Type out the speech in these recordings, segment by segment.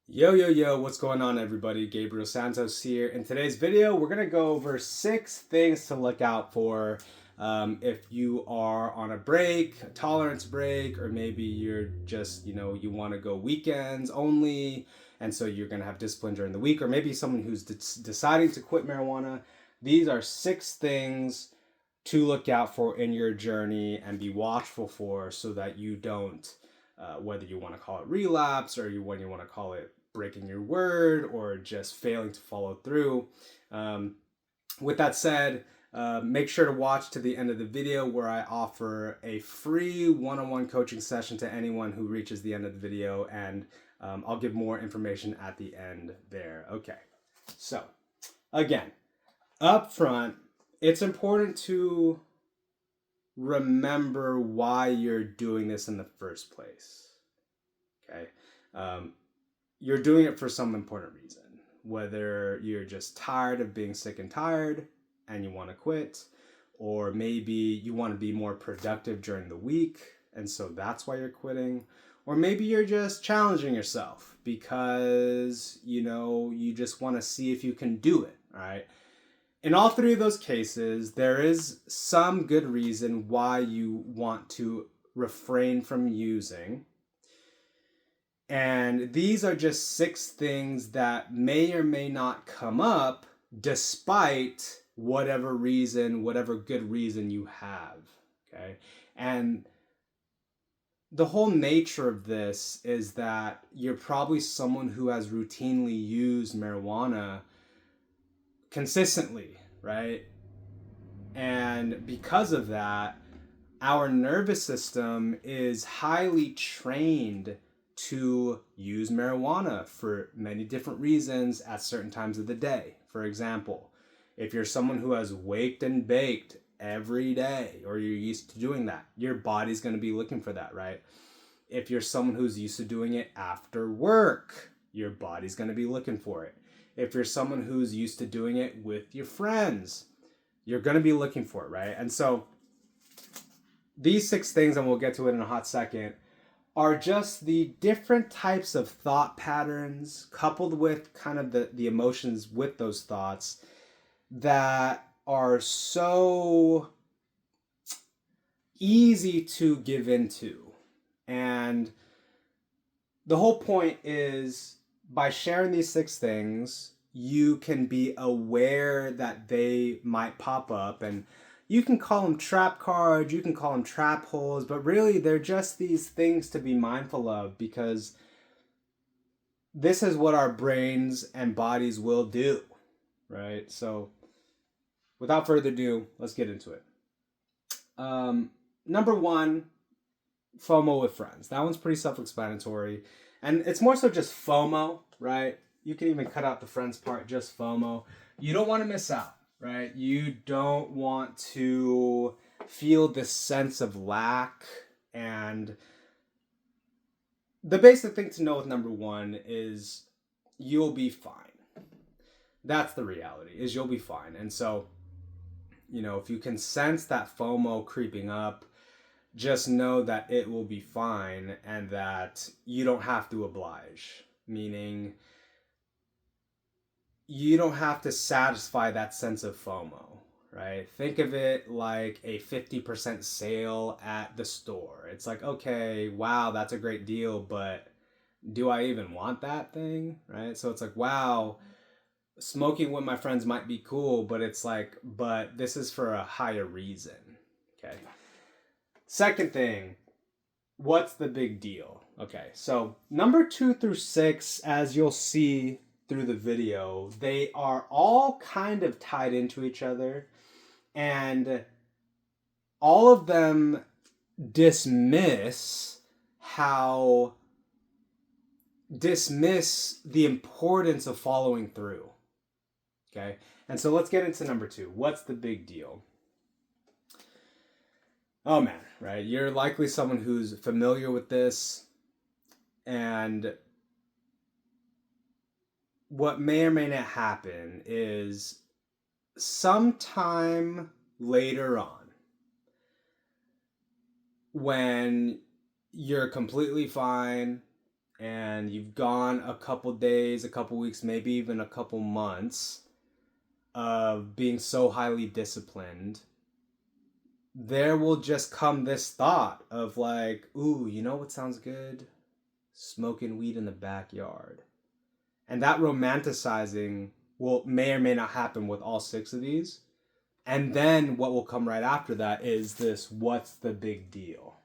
Yo, what's going on, everybody? Gabriel Santos here. In today's video, we're going to go over 6 things to look out for if you are on a break, a tolerance break, or maybe you're just, you want to go weekends only, and so you're going to have discipline during the week, or maybe someone who's deciding to quit marijuana. These are 6 things to look out for in your journey and be watchful for so that you don't whether you want to call it relapse or when you want to call it breaking your word or just failing to follow through. Um, with that said, make sure to watch to the end of the video where I offer a free one-on-one coaching session to anyone who reaches the end of the video, and I'll give more information at the end there. Okay, so again, up front, it's important to remember why you're doing this in the first place. Okay. You're doing it for some important reason. Whether you're just tired of being sick and tired and you want to quit, or maybe you want to be more productive during the week and so that's why you're quitting, or maybe you're just challenging yourself because you just want to see if you can do it, right? In all three of those cases, there is some good reason why you want to refrain from using. And these are just 6 things that may or may not come up despite whatever reason, whatever good reason you have. Okay. And the whole nature of this is that you're probably someone who has routinely used marijuana consistently, right? And because of that, our nervous system is highly trained to use marijuana for many different reasons at certain times of the day. For example, if you're someone who has waked and baked every day, or you're used to doing that, your body's going to be looking for that, right? If you're someone who's used to doing it after work, your body's going to be looking for it. If you're someone who's used to doing it with your friends, you're going to be looking for it, right? And so these 6 things, and we'll get to it in a hot second, are just the different types of thought patterns coupled with kind of the emotions with those thoughts that are so easy to give into. And the whole point is by sharing these 6 things, you can be aware that they might pop up, and you can call them trap cards, you can call them trap holes, but really they're just these things to be mindful of because this is what our brains and bodies will do, right? So without further ado, let's get into it. Number one, FOMO with friends. That one's pretty self-explanatory. And it's more so just FOMO, right? You can even cut out the friends part, just FOMO. You don't want to miss out, right? You don't want to feel this sense of lack. And the basic thing to know with number one is you'll be fine. That's the reality, is you'll be fine. And so, if you can sense that FOMO creeping up, just know that it will be fine and that you don't have to oblige, meaning you don't have to satisfy that sense of FOMO, right? Think of it like a 50% sale at the store. It's like, okay, wow, that's a great deal, but do I even want that thing, right? So it's like, wow, smoking with my friends might be cool, but it's like, but this is for a higher reason, okay? Second thing, what's the big deal? Okay, so number 2 through 6, as you'll see through the video, they are all kind of tied into each other, and all of them dismiss the importance of following through. Okay, and so let's get into number 2. What's the big deal? Oh man, right? You're likely someone who's familiar with this, and what may or may not happen is sometime later on, when you're completely fine and you've gone a couple days, a couple weeks, maybe even a couple months of being so highly disciplined, there will just come this thought of like, ooh, you know what sounds good? Smoking weed in the backyard. And that romanticizing may or may not happen with all 6 of these. And then what will come right after that is this, what's the big deal?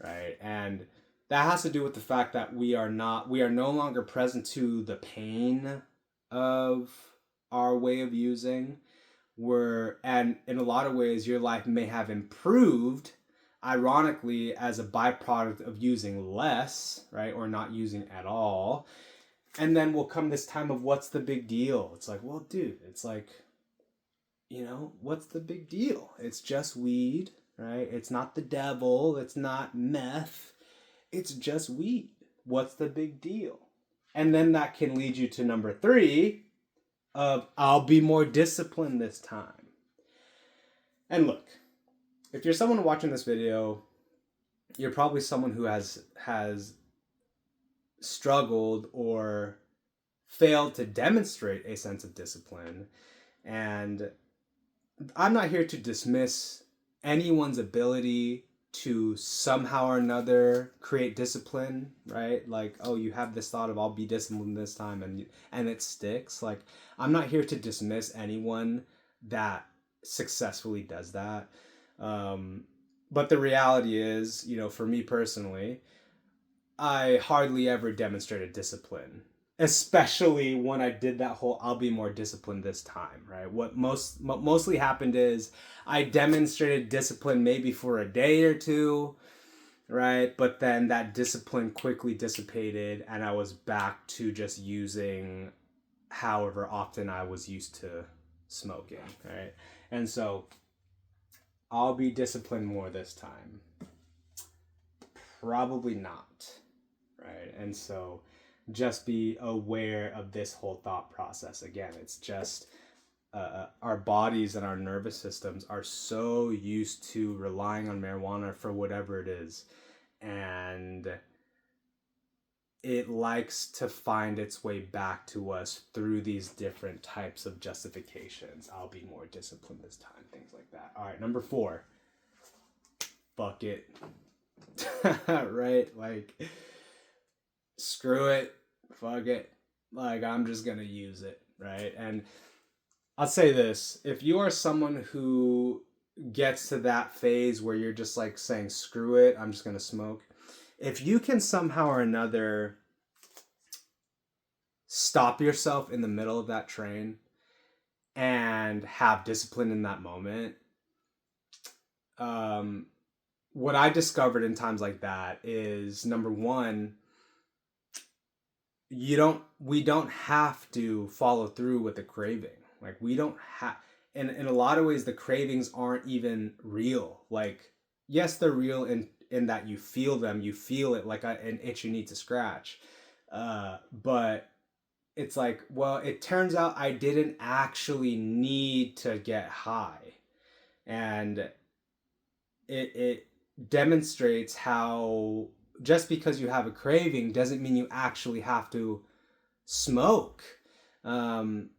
Right? And that has to do with the fact that we are no longer present to the pain of our way of using. And in a lot of ways, your life may have improved, ironically, as a byproduct of using less, right? Or not using at all. And then will come this time of what's the big deal? It's like, well, dude, it's like, what's the big deal? It's just weed, right? It's not the devil. It's not meth. It's just weed. What's the big deal? And then that can lead you to number 3 of I'll be more disciplined this time. And look, if you're someone watching this video, you're probably someone who has struggled or failed to demonstrate a sense of discipline. And I'm not here to dismiss anyone's ability to somehow or another create discipline, right? Like, oh, you have this thought of I'll be disciplined this time and it sticks. Like, I'm not here to dismiss anyone that successfully does that. But the reality is, for me personally, I hardly ever demonstrated discipline, especially when I did that whole I'll be more disciplined this time, right? What mostly happened is I demonstrated discipline maybe for a day or two, right? But then that discipline quickly dissipated and I was back to just using however often I was used to smoking, right? And so I'll be disciplined more this time. Probably not, right? And so just be aware of this whole thought process. Again, it's just our bodies and our nervous systems are so used to relying on marijuana for whatever it is, and it likes to find its way back to us through these different types of justifications. I'll be more disciplined this time, things like that. All right, number 4, fuck it. Right? Like, screw it, fuck it, like, I'm just gonna use it, right? And I'll say this, if you are someone who gets to that phase where you're just like saying screw it, I'm just gonna smoke, if you can somehow or another stop yourself in the middle of that train and have discipline in that moment, what I discovered in times like that is, number 1, we don't have to follow through with the craving. Like, we don't have, and in a lot of ways the cravings aren't even real. Like, yes, they're real in that you feel them, you feel it like an itch you need to scratch, but it's like, well, it turns out I didn't actually need to get high. And it demonstrates how just because you have a craving doesn't mean you actually have to smoke. And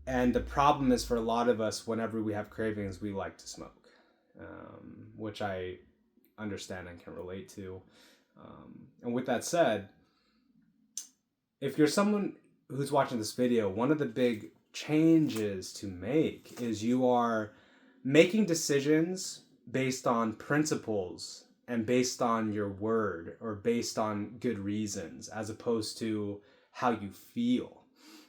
the problem is, for a lot of us, whenever we have cravings, we like to smoke, which I understand and can relate to. And with that said, if you're someone who's watching this video, one of the big changes to make is you are making decisions based on principles and based on your word or based on good reasons, as opposed to how you feel.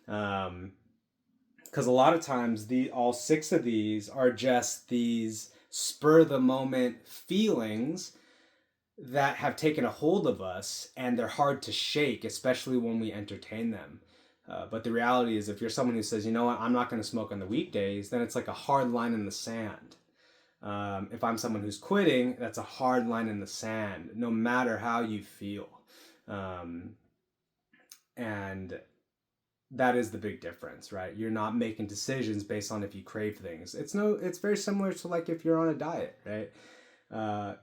Because a lot of times all 6 of these are just these spur of the moment feelings that have taken a hold of us, and they're hard to shake, especially when we entertain them. But the reality is, if you're someone who says, you know what, I'm not going to smoke on the weekdays, then it's like a hard line in the sand. If I'm someone who's quitting, that's a hard line in the sand, no matter how you feel. And that is the big difference, right? You're not making decisions based on if you crave things. It's very similar to like if you're on a diet, right?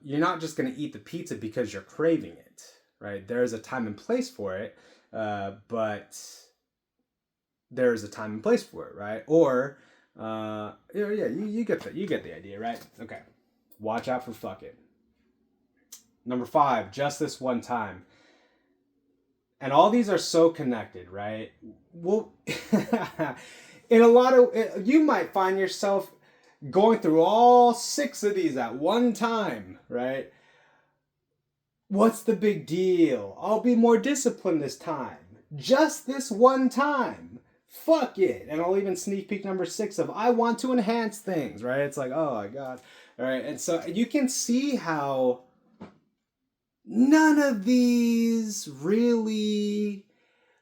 You're not just going to eat the pizza because you're craving it. right? There's a time and place for it, but there's a time and place for it, right? Or, you get the idea, right? Okay, watch out for fucking. Number 5, just this one time. And all these are so connected, right? Well, in a lot of, you might find yourself going through all 6 of these at one time, right? What's the big deal? I'll be more disciplined this time. Just this one time. Fuck it. And I'll even sneak peek number 6 of I want to enhance things, right? It's like, oh my God. All right. And so you can see how none of these really,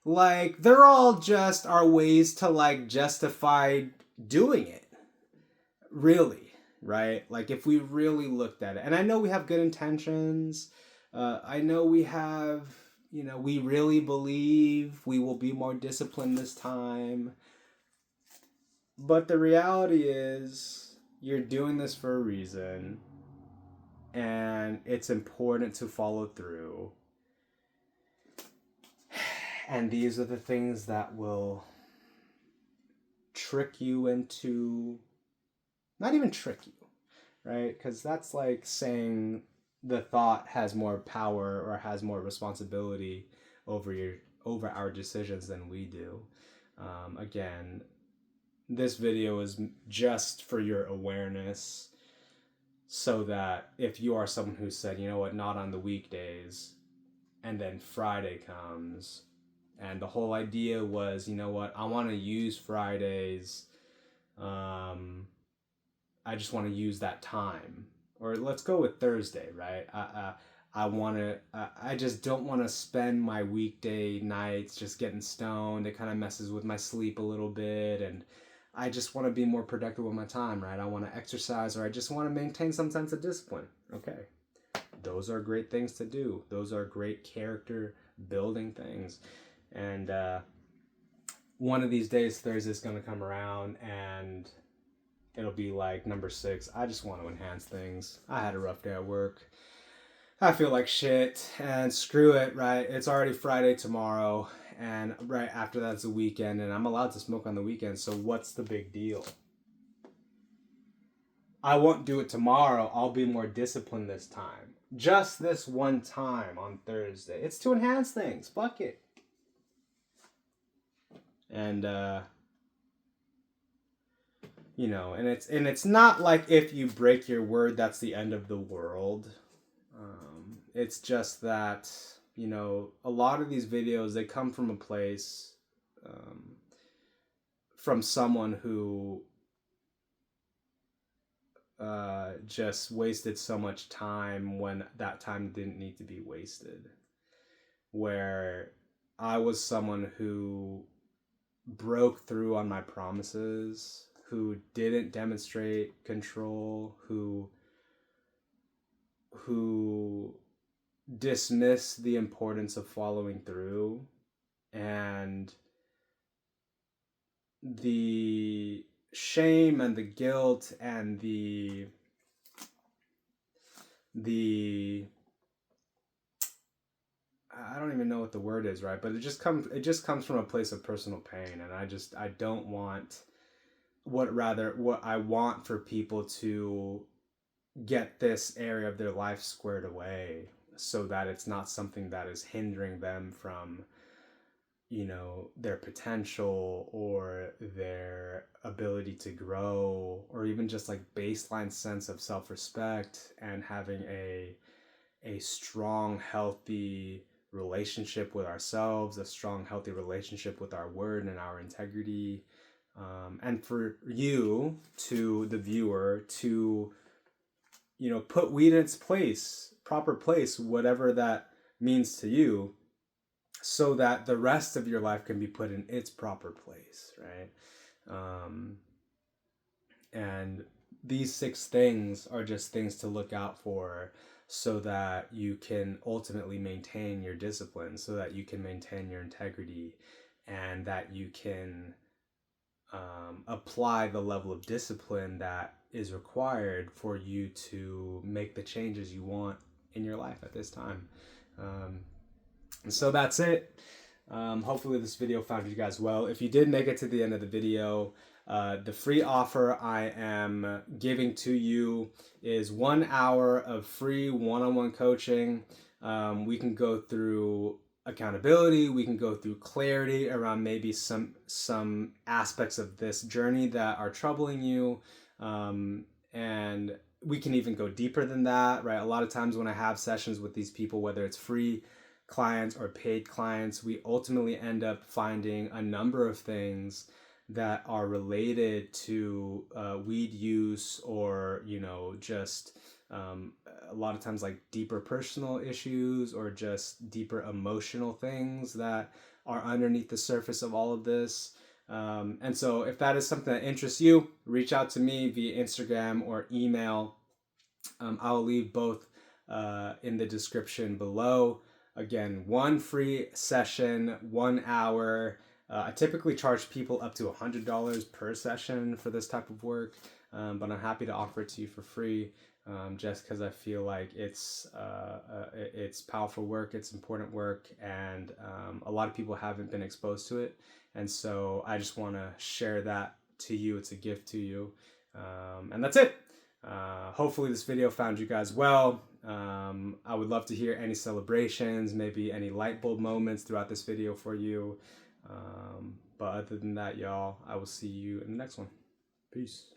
like, they're all just our ways to, like, justify doing it. Really, right? Like, if we really looked at it. And I know we have good intentions. I know we have, we really believe we will be more disciplined this time. But the reality is, you're doing this for a reason. And it's important to follow through. And these are the things that will trick you into, not even trick you, right? Because that's like saying the thought has more power or has more responsibility over our decisions than we do. Again, this video is just for your awareness, so that if you are someone who said, you know what, not on the weekdays, and then Friday comes, and the whole idea was, you know what, I want to use Fridays, I just want to use that time. Or let's go with Thursday, right? I just don't want to spend my weekday nights just getting stoned. It kind of messes with my sleep a little bit, and I just want to be more productive with my time, right? I want to exercise, or I just want to maintain some sense of discipline. Okay. Those are great things to do. Those are great character building things. And one of these days, Thursday's going to come around, and it'll be like number 6. I just want to enhance things. I had a rough day at work. I feel like shit, and screw it, right? It's already Friday tomorrow, and right after that's the weekend, and I'm allowed to smoke on the weekend, so what's the big deal? I won't do it tomorrow. I'll be more disciplined this time. Just this one time on Thursday. It's to enhance things. Fuck it. And and it's not like if you break your word, that's the end of the world. It's just that, a lot of these videos, they come from a place, from someone who just wasted so much time when that time didn't need to be wasted. Where I was someone who broke through on my promises, who didn't demonstrate control, who dismissed the importance of following through, and the shame and the guilt and the I don't even know what the word is, right? But it just comes from a place of personal pain, and I don't want what I want for people to get this area of their life squared away, so that it's not something that is hindering them from, their potential or their ability to grow, or even just like baseline sense of self-respect and having a strong, healthy relationship with ourselves, a strong, healthy relationship with our word and our integrity. And for you, to the viewer, to, put weed in its place, proper place, whatever that means to you, so that the rest of your life can be put in its proper place, right? And these 6 things are just things to look out for, so that you can ultimately maintain your discipline, so that you can maintain your integrity, and that you can apply the level of discipline that is required for you to make the changes you want in your life at this time. And so that's it. Hopefully this video found you guys well. If you did make it to the end of the video, the free offer I am giving to you is 1 hour of free one-on-one coaching. We can go through accountability. We can go through clarity around maybe some aspects of this journey that are troubling you, and we can even go deeper than that, right? A lot of times when I have sessions with these people, whether it's free clients or paid clients, we ultimately end up finding a number of things that are related to weed use, or just a lot of times like deeper personal issues or just deeper emotional things that are underneath the surface of all of this. And so if that is something that interests you, reach out to me via Instagram or email. I'll leave both in the description below. Again, one free session, 1 hour. I typically charge people up to $100 per session for this type of work, but I'm happy to offer it to you for free, just because I feel like it's powerful work, it's important work, and a lot of people haven't been exposed to it, and so I just want to share that to you. It's a gift to you, and that's it. Hopefully this video found you guys well. I would love to hear any celebrations, maybe any light bulb moments throughout this video for you. But other than that, y'all, I will see you in the next one. Peace.